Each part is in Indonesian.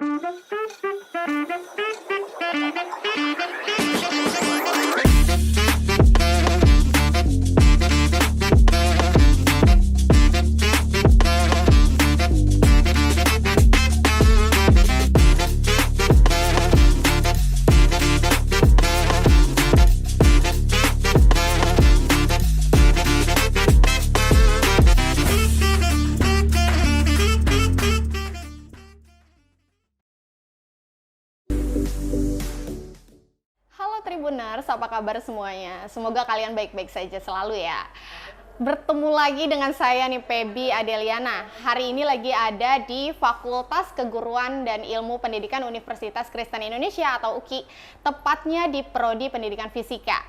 Halo Tribuners, apa kabar semuanya? Semoga kalian baik-baik saja selalu ya. Bertemu lagi dengan saya nih Pebi Adeliana. Hari ini lagi ada di Fakultas Keguruan dan Ilmu Pendidikan Universitas Kristen Indonesia atau UKI, tepatnya di Prodi Pendidikan Fisika.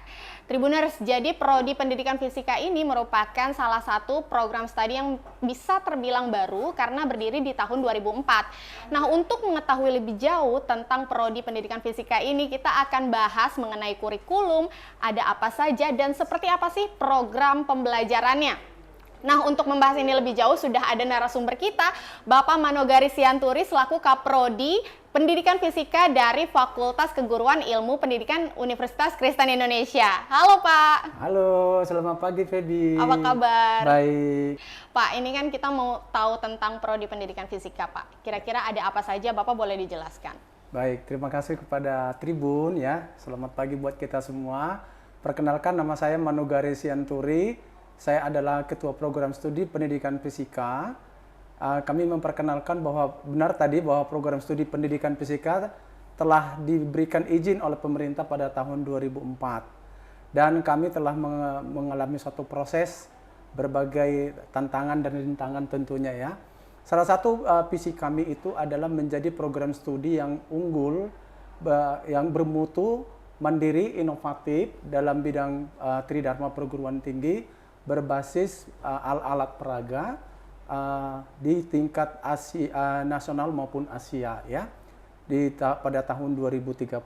Tribuners, jadi Prodi Pendidikan Fisika ini merupakan salah satu program studi yang bisa terbilang baru karena berdiri di tahun 2004. Nah, untuk mengetahui lebih jauh tentang Prodi Pendidikan Fisika ini, kita akan bahas mengenai kurikulum, ada apa saja dan seperti apa sih program pembelajarannya. Nah, untuk membahas ini lebih jauh sudah ada narasumber kita, Bapak Manogari Sianturi selaku Kaprodi Pendidikan Fisika dari Fakultas Keguruan Ilmu Pendidikan Universitas Kristen Indonesia. Halo Pak. Halo, selamat pagi Feby. Apa kabar? Baik. Pak, ini kan kita mau tahu tentang Prodi Pendidikan Fisika, Pak. Kira-kira ada apa saja, Bapak boleh dijelaskan? Baik, terima kasih kepada Tribun ya. Selamat pagi buat kita semua. Perkenalkan, nama saya Manogari Sianturi. Saya adalah Ketua Program Studi Pendidikan Fisika. Kami memperkenalkan bahwa benar tadi bahwa program studi pendidikan fisika telah diberikan izin oleh pemerintah pada tahun 2004. Dan kami telah mengalami suatu proses berbagai tantangan dan rintangan tentunya ya. Salah satu visi kami itu adalah menjadi program studi yang unggul, yang bermutu, mandiri, inovatif dalam bidang Tridharma Perguruan Tinggi berbasis alat peraga di tingkat Asia, nasional maupun Asia ya pada tahun 2030.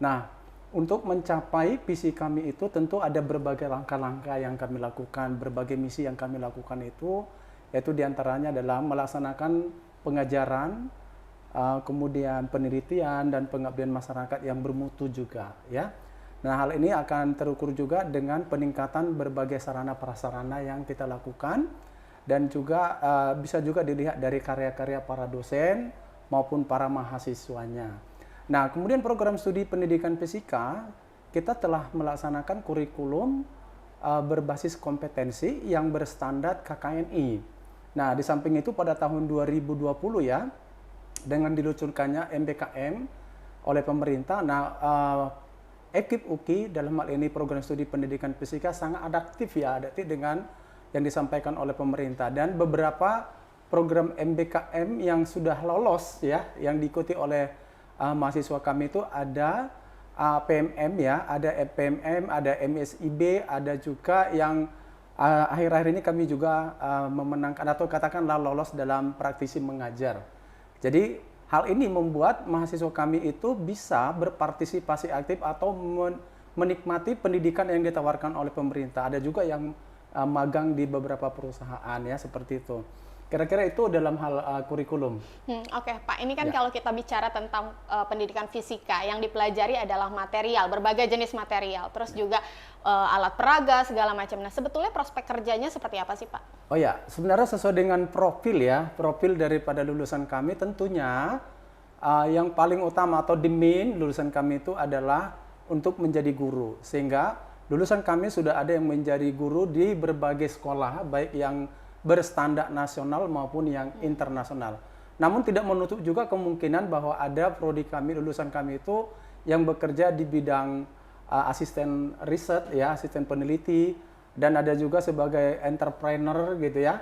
Nah, untuk mencapai visi kami itu tentu ada berbagai langkah-langkah yang kami lakukan, berbagai misi yang kami lakukan itu, yaitu diantaranya adalah melaksanakan pengajaran, kemudian penelitian dan pengabdian masyarakat yang bermutu juga ya. Nah, hal ini akan terukur juga dengan peningkatan berbagai sarana prasarana yang kita lakukan dan juga bisa juga dilihat dari karya-karya para dosen maupun para mahasiswanya. Nah, kemudian program studi pendidikan fisika kita telah melaksanakan kurikulum berbasis kompetensi yang berstandar KKNI. Nah, di samping itu pada tahun 2020 ya, dengan diluncurkannya MBKM oleh pemerintah, ekip UKI dalam hal ini program studi pendidikan fisika sangat adaptif dengan yang disampaikan oleh pemerintah, dan beberapa program MBKM yang sudah lolos ya, yang diikuti oleh mahasiswa kami itu ada PMM ya, ada PMM, ada MSIB, ada juga yang akhir-akhir ini kami juga memenangkan atau katakanlah lolos dalam praktisi mengajar. Jadi hal ini membuat mahasiswa kami itu bisa berpartisipasi aktif atau menikmati pendidikan yang ditawarkan oleh pemerintah. Ada juga yang magang di beberapa perusahaan ya, seperti itu. Kira-kira itu dalam hal kurikulum. Oke, Pak. Ini kan kalau kita bicara tentang pendidikan fisika, yang dipelajari adalah material, berbagai jenis material, terus juga alat peraga segala macam. Nah, sebetulnya prospek kerjanya seperti apa sih, Pak? Oh ya, sebenarnya sesuai dengan profil ya, profil daripada lulusan kami tentunya yang paling utama atau the main lulusan kami itu adalah untuk menjadi guru, sehingga lulusan kami sudah ada yang menjadi guru di berbagai sekolah, baik yang berstandar nasional maupun yang internasional. Namun tidak menutup juga kemungkinan bahwa ada prodi kami, lulusan kami itu yang bekerja di bidang asisten riset, ya, asisten peneliti, dan ada juga sebagai entrepreneur gitu ya.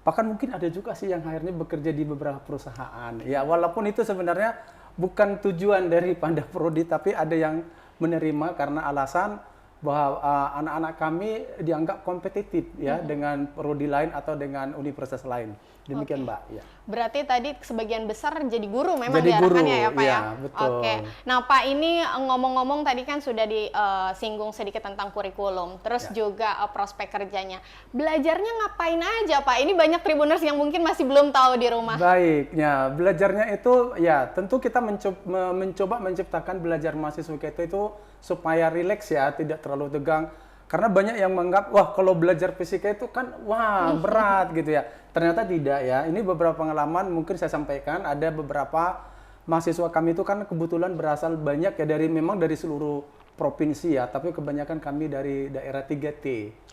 Bahkan mungkin ada juga sih yang akhirnya bekerja di beberapa perusahaan. Ya, walaupun itu sebenarnya bukan tujuan dari Panda Prodi, tapi ada yang menerima karena alasan bahwa anak-anak kami dianggap kompetitif ya dengan prodi lain atau dengan universitas lain. Demikian Mbak. Ya. Berarti tadi sebagian besar jadi guru memang Jadi guru, diarahkannya ya Pak ya? ya, betul. Oke. Nah Pak ini ngomong-ngomong tadi kan sudah disinggung sedikit tentang kurikulum, terus juga prospek kerjanya. Belajarnya ngapain aja Pak? Ini banyak Tribuners yang mungkin masih belum tahu di rumah. Baik, ya belajarnya itu ya tentu kita mencoba menciptakan belajar mahasiswa kita itu supaya rileks ya, tidak terlalu tegang. Karena banyak yang menganggap, wah kalau belajar fisika itu kan, wah berat gitu ya. Ternyata tidak ya. Ini beberapa pengalaman mungkin saya sampaikan, ada beberapa mahasiswa kami itu kan kebetulan berasal banyak ya memang dari seluruh provinsi ya, tapi kebanyakan kami dari daerah 3T.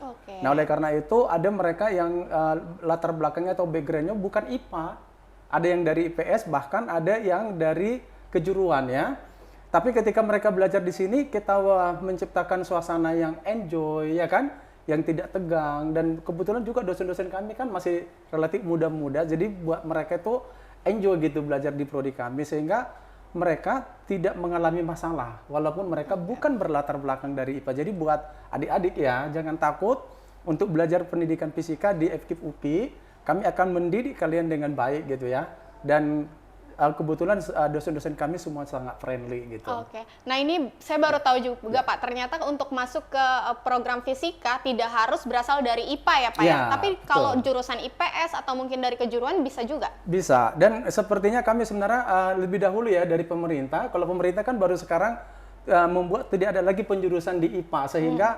Oke. Nah oleh karena itu ada mereka yang latar belakangnya atau backgroundnya bukan IPA, ada yang dari IPS, bahkan ada yang dari kejuruan ya. Tapi ketika mereka belajar di sini, kita menciptakan suasana yang enjoy, ya kan? Yang tidak tegang. Dan kebetulan juga dosen-dosen kami kan masih relatif muda-muda, jadi buat mereka itu enjoy gitu belajar di prodi kami, sehingga mereka tidak mengalami masalah, walaupun mereka bukan berlatar belakang dari IPA. Jadi buat adik-adik ya, jangan takut untuk belajar pendidikan fisika di FKIP UPI, kami akan mendidik kalian dengan baik gitu ya. Dan kebetulan dosen-dosen kami semua sangat friendly gitu. Oke. Nah ini saya baru tahu juga Pak, ternyata untuk masuk ke program fisika tidak harus berasal dari IPA ya Pak ya? Tapi kalau jurusan IPS atau mungkin dari kejuruan bisa juga? Bisa, dan sepertinya kami sebenarnya lebih dahulu ya dari pemerintah. Kalau pemerintah kan baru sekarang membuat tidak ada lagi penjurusan di IPA, sehingga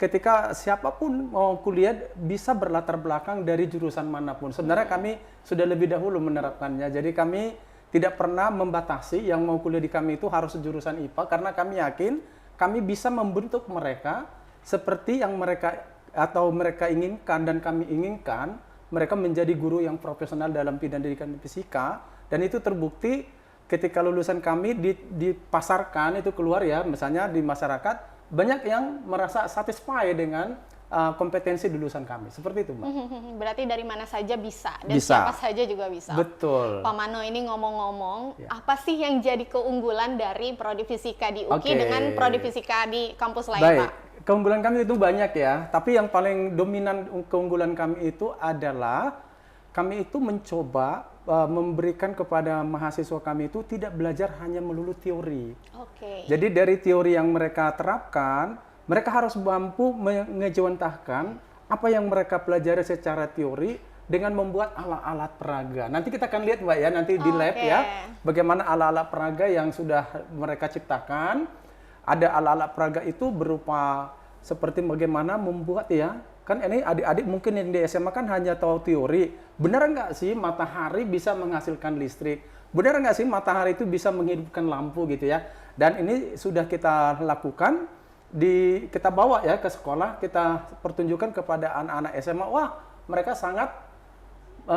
ketika siapapun mau kuliah bisa berlatar belakang dari jurusan manapun. Sebenarnya kami sudah lebih dahulu menerapkannya, jadi kami tidak pernah membatasi yang mau kuliah di kami itu harus jurusan IPA, karena kami yakin kami bisa membentuk mereka seperti yang mereka atau mereka inginkan dan kami inginkan, mereka menjadi guru yang profesional dalam pendidikan fisika. Dan itu terbukti ketika lulusan kami dipasarkan itu keluar ya, misalnya di masyarakat banyak yang merasa satisfied dengan kompetensi lulusan kami. Seperti itu, Mbak. Berarti dari mana saja bisa, dan siapa saja juga bisa. Betul. Pak Mano, ini ngomong-ngomong, apa sih yang jadi keunggulan dari prodi fisika di UKI dengan prodi fisika di kampus lain, Baik. Pak? Keunggulan kami itu banyak ya, tapi yang paling dominan keunggulan kami itu adalah kami itu mencoba memberikan kepada mahasiswa kami itu tidak belajar hanya melulu teori. Jadi dari teori yang mereka terapkan, mereka harus mampu mengejawantahkan apa yang mereka pelajari secara teori dengan membuat alat-alat peraga. Nanti kita akan lihat Mbak ya, nanti di lab ya, bagaimana alat-alat peraga yang sudah mereka ciptakan. Ada alat-alat peraga itu berupa seperti bagaimana membuat ya, kan ini adik-adik mungkin yang di SMA kan hanya tahu teori. Benar nggak sih matahari bisa menghasilkan listrik? Benar nggak sih matahari itu bisa menghidupkan lampu gitu ya? Dan ini sudah kita lakukan. Kita bawa ya ke sekolah, kita pertunjukkan kepada anak-anak SMA, wah mereka sangat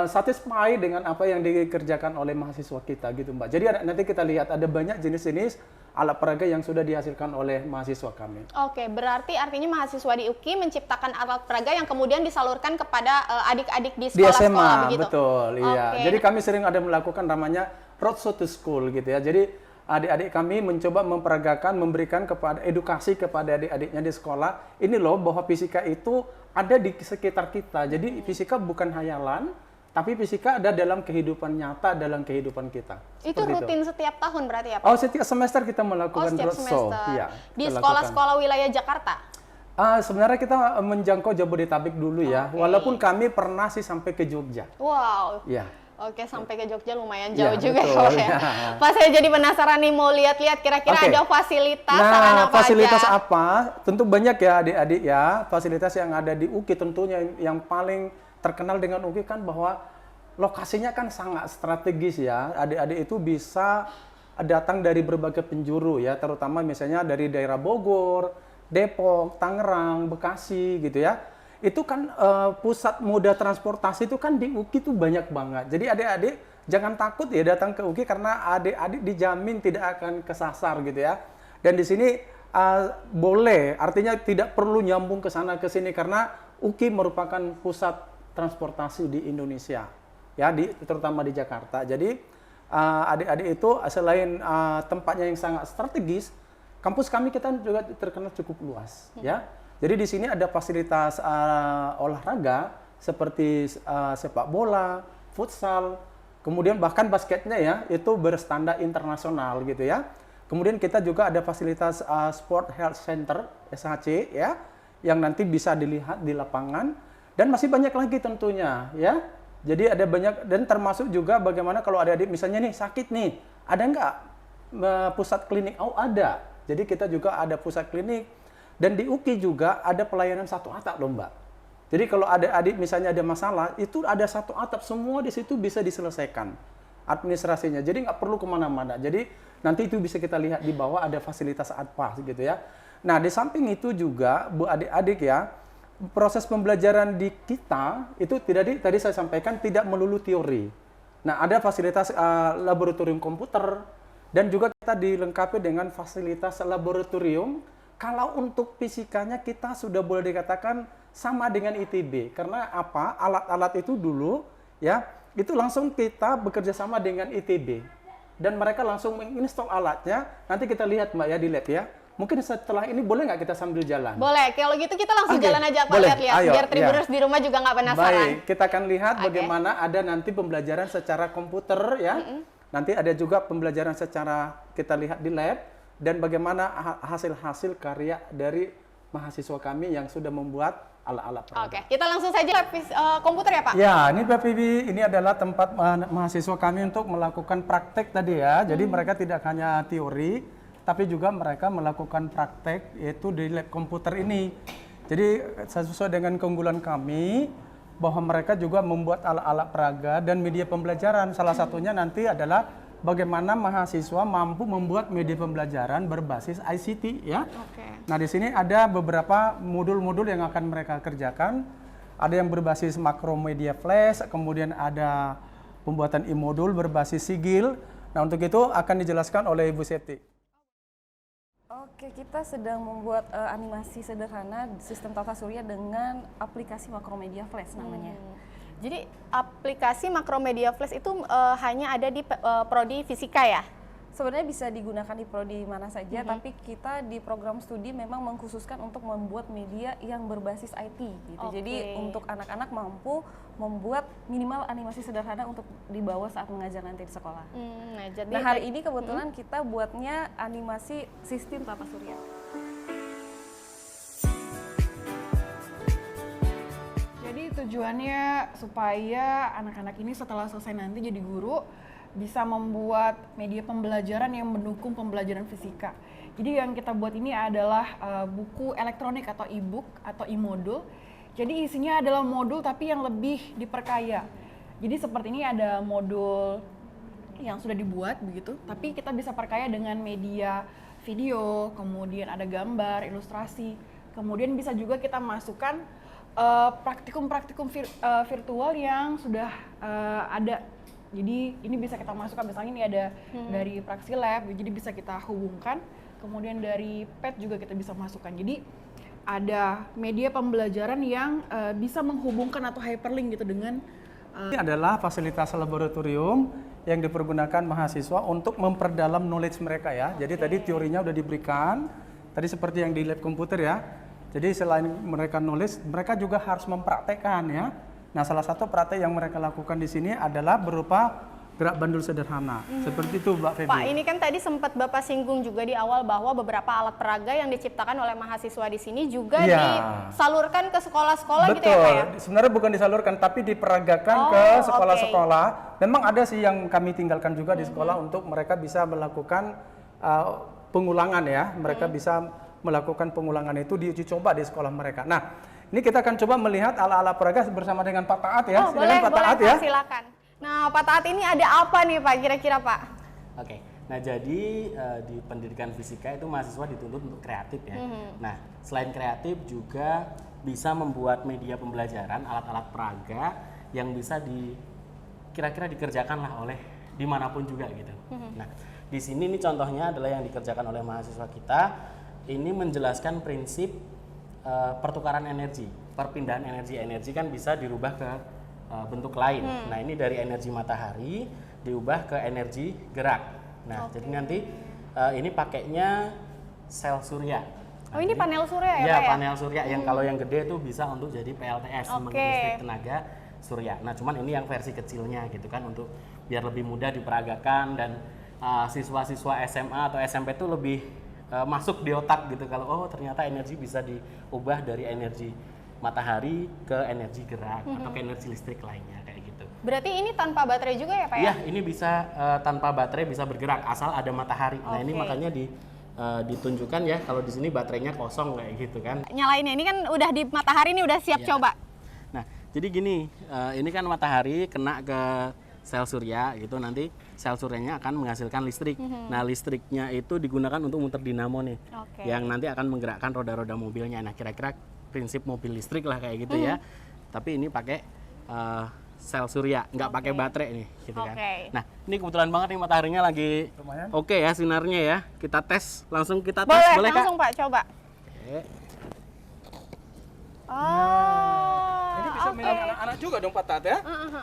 satisfied dengan apa yang dikerjakan oleh mahasiswa kita gitu Mbak. Jadi nanti kita lihat ada banyak jenis-jenis alat peraga yang sudah dihasilkan oleh mahasiswa kami. Oke, berarti artinya mahasiswa di UKI menciptakan alat peraga yang kemudian disalurkan kepada adik-adik di sekolah-sekolah begitu? Betul, iya. Jadi kami sering ada melakukan namanya roadshow to school gitu ya. Jadi adik-adik kami mencoba memperagakan, memberikan kepada edukasi kepada adik-adiknya di sekolah. Ini loh bahwa fisika itu ada di sekitar kita. Jadi fisika bukan hayalan, tapi fisika ada dalam kehidupan nyata, dalam kehidupan kita. Itu rutin setiap tahun berarti ya Pak? Oh, setiap semester kita melakukan roadshow. Ya, di sekolah-sekolah wilayah Jakarta? Sebenarnya kita menjangkau Jabodetabek dulu ya, walaupun kami pernah sih sampai ke Jogja. Wow. Ya. Oke, sampai ke Jogja lumayan jauh juga betul, ya. Pak, saya jadi penasaran nih mau lihat-lihat kira-kira ada fasilitas, sarana apa fasilitas aja? apa? Tentu banyak ya adik-adik ya. Fasilitas yang ada di UKI tentunya yang paling terkenal dengan UKI kan bahwa lokasinya kan sangat strategis ya. Adik-adik itu bisa datang dari berbagai penjuru ya, terutama misalnya dari daerah Bogor, Depok, Tangerang, Bekasi gitu ya. Itu kan pusat moda transportasi itu kan di UKI itu banyak banget. Jadi adik-adik jangan takut ya datang ke UKI, karena adik-adik dijamin tidak akan kesasar gitu ya. Dan di sini boleh, artinya tidak perlu nyambung ke sana ke sini, karena UKI merupakan pusat transportasi di Indonesia ya, terutama di Jakarta. Jadi adik-adik itu selain tempatnya yang sangat strategis, kampus kami kita juga terkenal cukup luas, ya. Jadi di sini ada fasilitas olahraga seperti sepak bola, futsal, kemudian bahkan basketnya ya itu berstandar internasional gitu ya. Kemudian kita juga ada fasilitas Sport Health Center (SHC) ya, yang nanti bisa dilihat di lapangan dan masih banyak lagi tentunya ya. Jadi ada banyak dan termasuk juga bagaimana kalau adik-adik misalnya nih sakit nih, ada nggak pusat klinik? Oh ada. Jadi kita juga ada pusat klinik dan di UKI juga ada pelayanan satu atap loh Mbak. Jadi kalau adik-adik misalnya ada masalah, itu ada satu atap, semua di situ bisa diselesaikan administrasinya. Jadi nggak perlu kemana-mana. Jadi nanti itu bisa kita lihat di bawah ada fasilitas apa gitu ya. Nah di samping itu juga Bu adik-adik ya, proses pembelajaran di kita itu tadi saya sampaikan tidak melulu teori. Nah ada fasilitas laboratorium komputer dan juga kita dilengkapi dengan fasilitas laboratorium. Kalau untuk fisikanya kita sudah boleh dikatakan sama dengan ITB. Karena apa? Alat-alat itu dulu ya, itu langsung kita bekerja sama dengan ITB. Dan mereka langsung menginstall alatnya. Nanti kita lihat Mbak ya di lab ya. Mungkin setelah ini boleh nggak kita sambil jalan? Boleh. Kalau gitu kita langsung jalan aja Pak, lihat-lihat. Biar Tribuners di rumah juga nggak penasaran. Baik, kita akan lihat bagaimana ada nanti pembelajaran secara komputer ya. Nanti ada juga pembelajaran secara kita lihat di lab. Dan bagaimana hasil-hasil karya dari mahasiswa kami yang sudah membuat alat-alat peraga. Oke, kita langsung saja lab komputer ya Pak? Ya, ini Pak Pibi, ini adalah tempat mahasiswa kami untuk melakukan praktek tadi ya. Jadi mereka tidak hanya teori, tapi juga mereka melakukan praktek yaitu di lab komputer ini. Jadi sesuai dengan keunggulan kami bahwa mereka juga membuat alat-alat peraga dan media pembelajaran. Salah satunya nanti adalah bagaimana mahasiswa mampu membuat media pembelajaran berbasis ICT ya. Nah di sini ada beberapa modul-modul yang akan mereka kerjakan. Ada yang berbasis Macromedia Flash, kemudian ada pembuatan e-modul berbasis sigil. Nah untuk itu akan dijelaskan oleh Ibu Septi. Oke, kita sedang membuat animasi sederhana sistem tata surya dengan aplikasi Macromedia Flash namanya. Jadi aplikasi Macromedia Flash itu hanya ada di prodi fisika ya? Sebenarnya bisa digunakan di prodi mana saja, tapi kita di program studi memang mengkhususkan untuk membuat media yang berbasis IT gitu. Jadi untuk anak-anak mampu membuat minimal animasi sederhana untuk dibawa saat mengajar nanti di sekolah. Nah hari ini kebetulan kita buatnya animasi sistem tata surya. Jadi tujuannya supaya anak-anak ini setelah selesai nanti jadi guru bisa membuat media pembelajaran yang mendukung pembelajaran fisika. Jadi yang kita buat ini adalah buku elektronik atau e-book atau e-modul. Jadi isinya adalah modul tapi yang lebih diperkaya. Jadi seperti ini ada modul yang sudah dibuat begitu, tapi kita bisa perkaya dengan media video, kemudian ada gambar, ilustrasi. Kemudian bisa juga kita masukkan praktikum-praktikum virtual yang sudah ada. Jadi ini bisa kita masukkan, misalnya ini ada dari praksi lab, jadi bisa kita hubungkan. Kemudian dari PET juga kita bisa masukkan. Jadi ada media pembelajaran yang bisa menghubungkan atau hyperlink gitu dengan Ini adalah fasilitas laboratorium yang dipergunakan mahasiswa untuk memperdalam knowledge mereka ya. Jadi tadi teorinya udah diberikan, tadi seperti yang di lab komputer ya. Jadi selain mereka knowledge, mereka juga harus mempraktekkan ya. Nah, salah satu praktek yang mereka lakukan di sini adalah berupa gerak bandul sederhana. Seperti itu, Mbak Feby. Pak, ini kan tadi sempat Bapak singgung juga di awal bahwa beberapa alat peraga yang diciptakan oleh mahasiswa di sini juga disalurkan ke sekolah-sekolah gitu ya, Pak ya? Sebenarnya bukan disalurkan, tapi diperagakan ke sekolah-sekolah. Memang ada sih yang kami tinggalkan juga di sekolah untuk mereka bisa melakukan pengulangan ya. Mereka bisa melakukan pengulangan itu diuji coba di sekolah mereka. Nah, ini kita akan coba melihat ala-ala peraga bersama dengan Pak Taat ya. Boleh, Pak Taat ya. Silakan. Nah, Pak Taat ini ada apa nih Pak kira-kira Pak? Oke, nah jadi di pendidikan fisika itu mahasiswa dituntut untuk kreatif ya. Nah, selain kreatif juga bisa membuat media pembelajaran, alat-alat peraga yang bisa kira-kira dikerjakan lah oleh dimanapun juga gitu. Nah, di sini ini contohnya adalah yang dikerjakan oleh mahasiswa kita. Ini menjelaskan prinsip pertukaran energi, perpindahan energi kan bisa dirubah ke bentuk lain. Nah ini dari energi matahari diubah ke energi gerak. Nah jadi nanti ini pakainya sel surya. Oh, ini panel surya ya, Iya, Pak ya? panel surya yang kalau yang gede itu bisa untuk jadi PLTS, Oke. listrik tenaga surya. Nah, cuman ini yang versi kecilnya gitu kan, untuk biar lebih mudah diperagakan dan siswa-siswa SMA atau SMP itu lebih masuk di otak gitu, kalau oh ternyata energi bisa diubah dari energi matahari ke energi gerak atau ke energi listrik lainnya kayak gitu. Berarti ini tanpa baterai juga ya, Pak ya? Iya, ini bisa tanpa baterai bisa bergerak asal ada matahari. Nah, ini Oke. makanya ditunjukkan ya kalau di sini baterainya kosong kayak gitu kan. Nyalainnya ini kan udah di matahari nih, udah siap Iya. coba. Nah, jadi gini, ini kan matahari kena ke sel surya gitu, nanti sel suryanya akan menghasilkan listrik. Nah, listriknya itu digunakan untuk muter dinamo nih, Oke. yang nanti akan menggerakkan roda-roda mobilnya. Nah, kira-kira prinsip mobil listrik lah kayak gitu ya. Tapi ini pakai sel surya, nggak pakai baterai nih, gitu kan. Oke. Nah, ini kebetulan banget nih mataharinya lagi Lumayan. oke ya sinarnya ya. Kita tes, langsung kita tes, Boleh, boleh Kak? langsung Pak, coba. Oke. Oh, Ini bisa oke. minum anak-anak juga dong Pak Tat ya?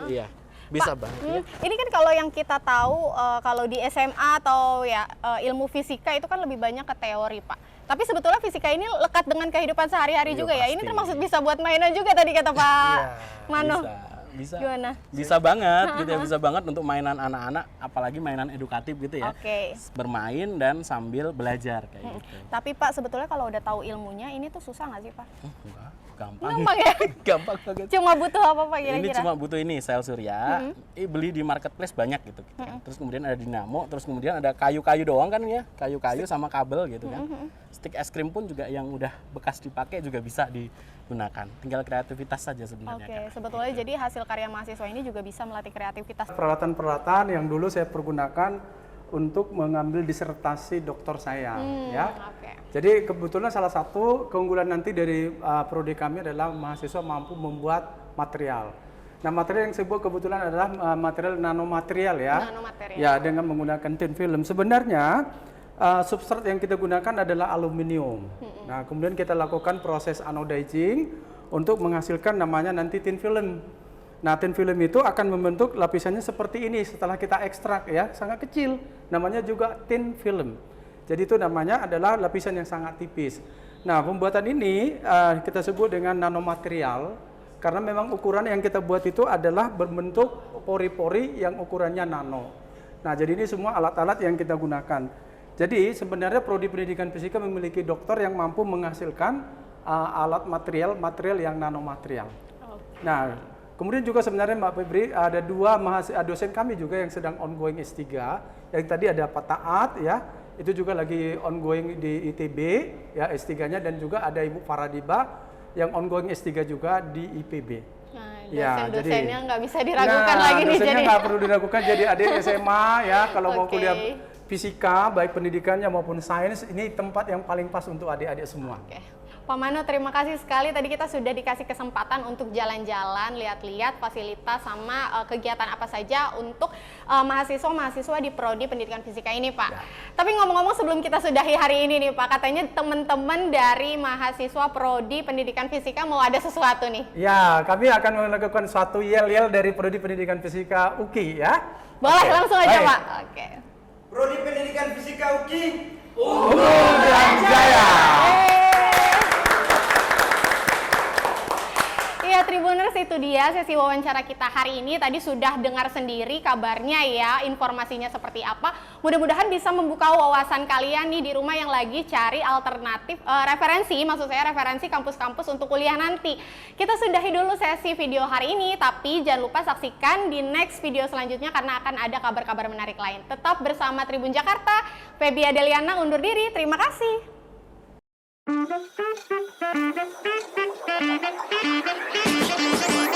Iya, bisa banget ya. Ini kan kalau yang kita tahu kalau di SMA atau ya ilmu fisika itu kan lebih banyak ke teori, Pak. Tapi sebetulnya fisika ini lekat dengan kehidupan sehari-hari Iya, juga ya. Ini pasti. termasuk bisa buat mainan juga tadi kata Pak Mano. Bisa. Gimana? Bisa banget gitu ya, bisa banget untuk mainan anak-anak, apalagi mainan edukatif gitu ya. Oke. Bermain dan sambil belajar kayak gitu. Tapi Pak sebetulnya kalau udah tahu ilmunya ini tuh susah nggak sih Pak? Enggak, gampang. Gampang ya? Gampang banget. Cuma butuh apa Pak Ini kira-kira? cuma butuh ini sel surya, beli di marketplace banyak gitu. Terus kemudian ada dinamo, terus kemudian ada kayu-kayu doang kan ya, kayu-kayu sama kabel gitu kan. Stick es krim pun juga yang udah bekas dipakai juga bisa digunakan. Tinggal kreativitas saja sebenarnya. Oke, Kak. sebetulnya jadi hasil karya mahasiswa ini juga bisa melatih kreativitas. Peralatan-peralatan yang dulu saya pergunakan untuk mengambil disertasi doktor saya, ya. Oke. Jadi kebetulan salah satu keunggulan nanti dari prodi kami adalah mahasiswa mampu membuat material. Nah, material yang saya buat kebetulan adalah material nanomaterial ya. Nanomaterial. Ya, dengan menggunakan tin film. Sebenarnya substrat yang kita gunakan adalah aluminium. Nah, kemudian kita lakukan proses anodizing untuk menghasilkan namanya nanti tin film. Nah, tin film itu akan membentuk lapisannya seperti ini setelah kita ekstrak ya, sangat kecil. Namanya juga tin film. Jadi itu namanya adalah lapisan yang sangat tipis. Nah, pembuatan ini kita sebut dengan nanomaterial karena memang ukuran yang kita buat itu adalah berbentuk pori-pori yang ukurannya nano. Nah, jadi ini semua alat-alat yang kita gunakan. Jadi sebenarnya prodi pendidikan fisika memiliki dokter yang mampu menghasilkan alat material yang nanomaterial. Nah, kemudian juga sebenarnya Mbak Febri ada dua dosen kami juga yang sedang ongoing S3. Yang tadi ada Pak Taat ya, itu juga lagi ongoing di ITB ya S3-nya, dan juga ada Ibu Faradiba yang ongoing S3 juga di IPB. Nah, Ya, dosen-dosennya jadi- nggak bisa diragukan lagi nih dosennya jadi. nggak perlu diragukan, jadi adik SMA ya kalau mau Oke. kuliah fisika baik pendidikannya maupun sains, ini tempat yang paling pas untuk adik-adik semua. Oke. Pak Mano, terima kasih sekali. Tadi kita sudah dikasih kesempatan untuk jalan-jalan, lihat-lihat fasilitas sama kegiatan apa saja untuk mahasiswa-mahasiswa di Prodi Pendidikan Fisika ini, Pak. Tapi ngomong-ngomong sebelum kita sudahi hari ini nih, Pak, katanya teman-teman dari mahasiswa Prodi Pendidikan Fisika mau ada sesuatu nih. Ya, kami akan melakukan suatu yel-yel dari Prodi Pendidikan Fisika UKI ya. Boleh, Oke, langsung aja, baik. Pak. Oke. Prodi Pendidikan Fisika UKI. Jaya. Iya, Tribuners, itu dia sesi wawancara kita hari ini. Tadi sudah dengar sendiri kabarnya ya, informasinya seperti apa. Mudah-mudahan bisa membuka wawasan kalian nih di rumah yang lagi cari alternatif maksud saya referensi kampus-kampus untuk kuliah nanti. Kita sudahi dulu sesi video hari ini, tapi jangan lupa saksikan di next video selanjutnya karena akan ada kabar-kabar menarik lain. Tetap bersama Tribun Jakarta. Feby Adeliana undur diri. Terima kasih. Thank you.